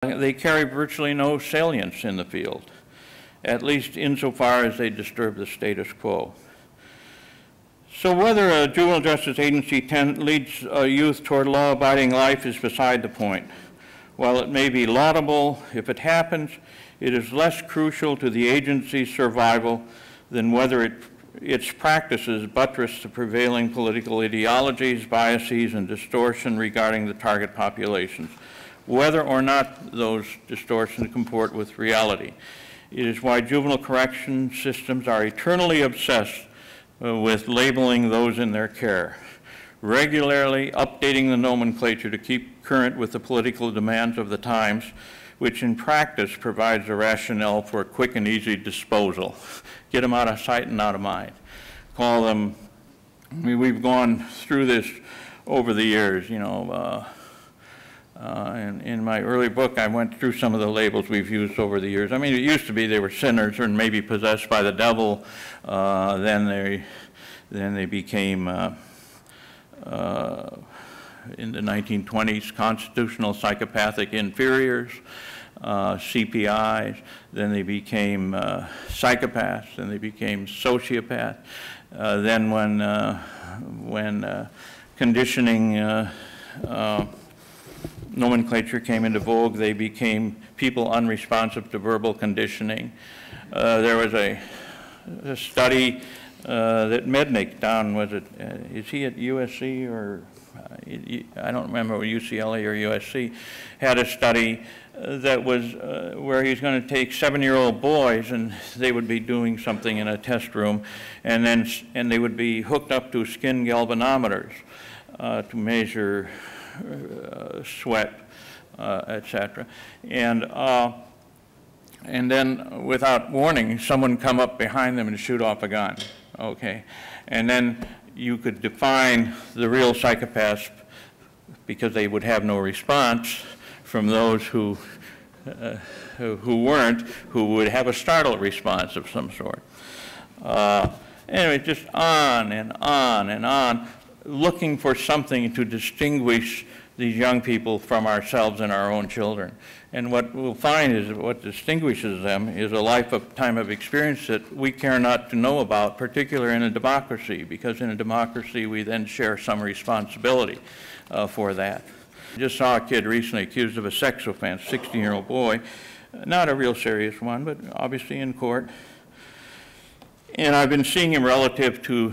they carry virtually no salience in the field, at least insofar as they disturb the status quo. So whether a juvenile justice agency leads a youth toward law-abiding life is beside the point. While it may be laudable if it happens, it is less crucial to the agency's survival than whether its practices buttress the prevailing political ideologies, biases, and distortion regarding the target populations, whether or not those distortions comport with reality. It is why juvenile correction systems are eternally obsessed with labeling those in their care, regularly updating the nomenclature to keep current with the political demands of the times, which in practice provides a rationale for quick and easy disposal. Get them out of sight and out of mind. Call them, I mean, we've gone through this over the years, you know. In my early book, I went through some of the labels we've used over the years. I mean, it used to be they were sinners or maybe possessed by the devil. Then they became, in the 1920s, constitutional psychopathic inferiors, CPIs. Then they became psychopaths. Then they became sociopaths. Then when conditioning nomenclature came into vogue, they became people unresponsive to verbal conditioning. There was a study that Mednick down, was it, is he at USC or, I don't remember, UCLA or USC, had a study that was where he's going to take 7-year-old boys and they would be doing something in a test room, and they would be hooked up to skin galvanometers to measure sweat, etc. And then without warning, someone come up behind them and shoot off a gun, okay? And then you could define the real psychopaths because they would have no response from those who weren't, who would have a startled response of some sort. Anyway, just on and on and on, looking for something to distinguish these young people from ourselves and our own children. And what we'll find is that what distinguishes them is a lifetime of experience that we care not to know about, particularly in a democracy, because in a democracy we then share some responsibility for that. I just saw a kid recently accused of a sex offense, 16-year-old boy, not a real serious one, but obviously in court. And I've been seeing him relative to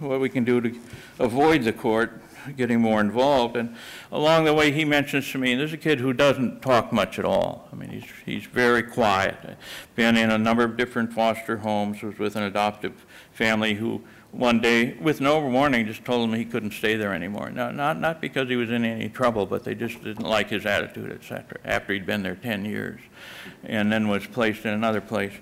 what we can do to avoid the court getting more involved. And along the way, he mentions to me, and this is a kid who doesn't talk much at all. I mean, he's very quiet. Been in a number of different foster homes, was with an adoptive family who one day, with no warning, just told him he couldn't stay there anymore. No, not because he was in any trouble, but they just didn't like his attitude, etc., after he'd been there 10 years, and then was placed in another place.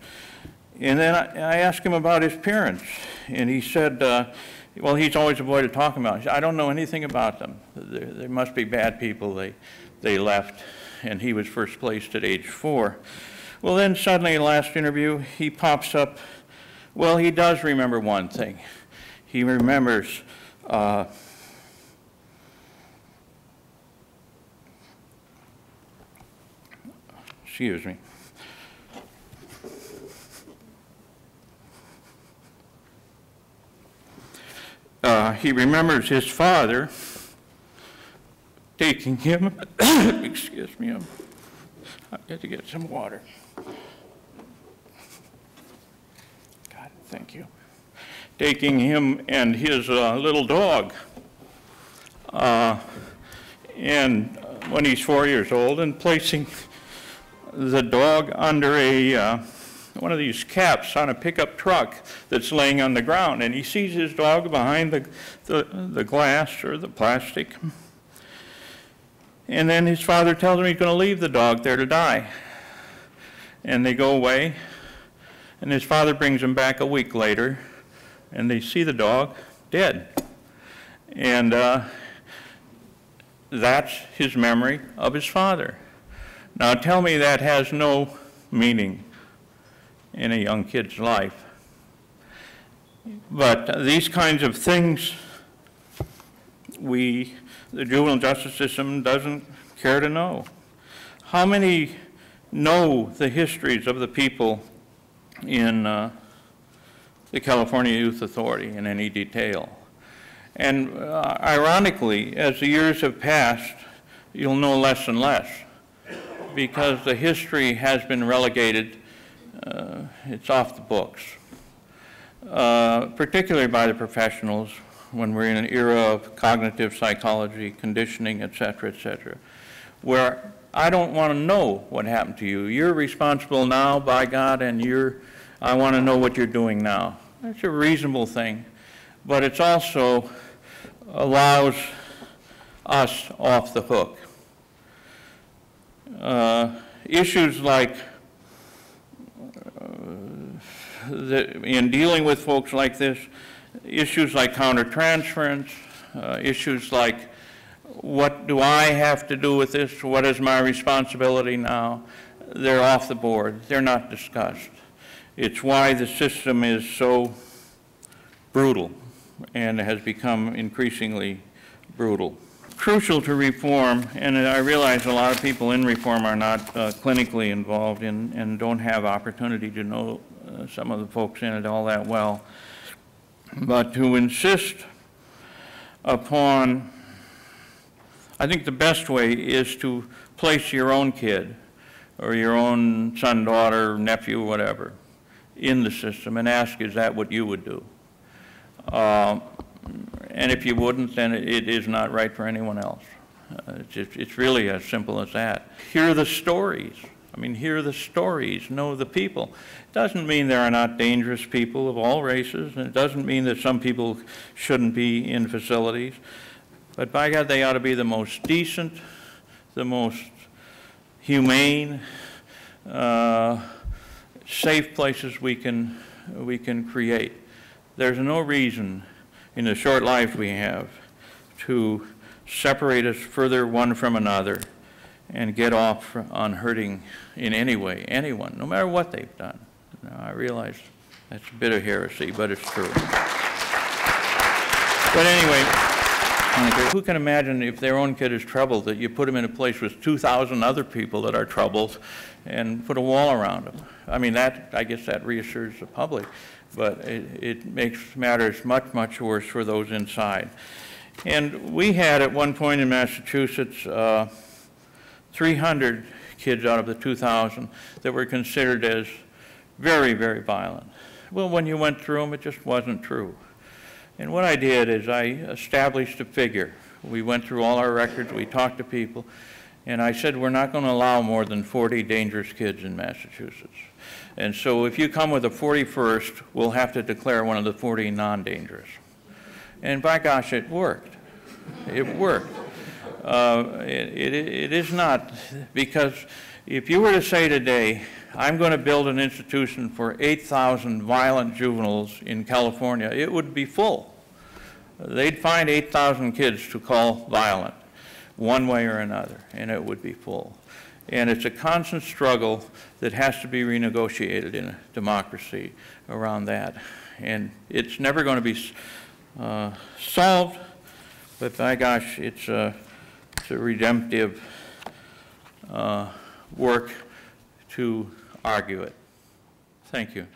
And then I asked him about his parents, and he said, well, he's always avoided talking about it. He said, I don't know anything about them. They must be bad people. They left, and he was first placed at age 4. Well, then suddenly, in the last interview, he pops up. Well, he does remember one thing. He remembers excuse me. He remembers his father taking him, excuse me, I've got to get some water. God, thank you. Taking him and his little dog, and when he's 4 years old, and placing the dog under a one of these caps on a pickup truck that's laying on the ground, and he sees his dog behind the glass or the plastic. And then his father tells him he's going to leave the dog there to die. And they go away, and his father brings him back a week later, and they see the dog dead. And that's his memory of his father. Now tell me that has no meaning in a young kid's life. But these kinds of things, the juvenile justice system doesn't care to know. How many know the histories of the people in the California Youth Authority in any detail? And ironically, as the years have passed, you'll know less and less, because the history has been relegated, it's off the books, particularly by the professionals when we're in an era of cognitive psychology, conditioning, et cetera, where I don't want to know what happened to you. You're responsible now, by God, and I want to know what you're doing now. That's a reasonable thing, but it also allows us off the hook. Issues like, in dealing with folks like this, issues like countertransference, issues like, what do I have to do with this? What is my responsibility now? They're off the board. They're not discussed. It's why the system is so brutal and has become increasingly brutal. Crucial to reform, and I realize a lot of people in reform are not clinically involved and don't have opportunity to know some of the folks in it all that well, but to insist upon, I think the best way is to place your own kid or your own son, daughter, nephew, whatever, in the system and ask, is that what you would do? And if you wouldn't, then it is not right for anyone else. It's really as simple as that. Hear the stories. I mean, hear the stories, know the people. It doesn't mean there are not dangerous people of all races, and it doesn't mean that some people shouldn't be in facilities. But by God, they ought to be the most decent, the most humane, safe places we can create. There's no reason in the short life we have to separate us further one from another and get off on hurting in any way anyone, no matter what they've done. Now, I realize that's a bit of heresy, but it's true. But anyway, who can imagine if their own kid is troubled that you put them in a place with 2,000 other people that are troubled and put a wall around them? I mean, I guess that reassures the public, but it makes matters much, much worse for those inside. And we had at one point in Massachusetts 300 kids out of the 2,000 that were considered as very, very violent. Well, when you went through them, it just wasn't true. And what I did is I established a figure. We went through all our records, we talked to people, and I said we're not going to allow more than 40 dangerous kids in Massachusetts. And so if you come with a 41st, we'll have to declare one of the 40 non-dangerous. And by gosh, it worked. It worked. It is not, because if you were to say today, I'm going to build an institution for 8,000 violent juveniles in California, it would be full. They'd find 8,000 kids to call violent, one way or another, and it would be full. And it's a constant struggle that has to be renegotiated in a democracy around that. And it's never going to be solved, but by gosh, it's a redemptive work to argue it. Thank you.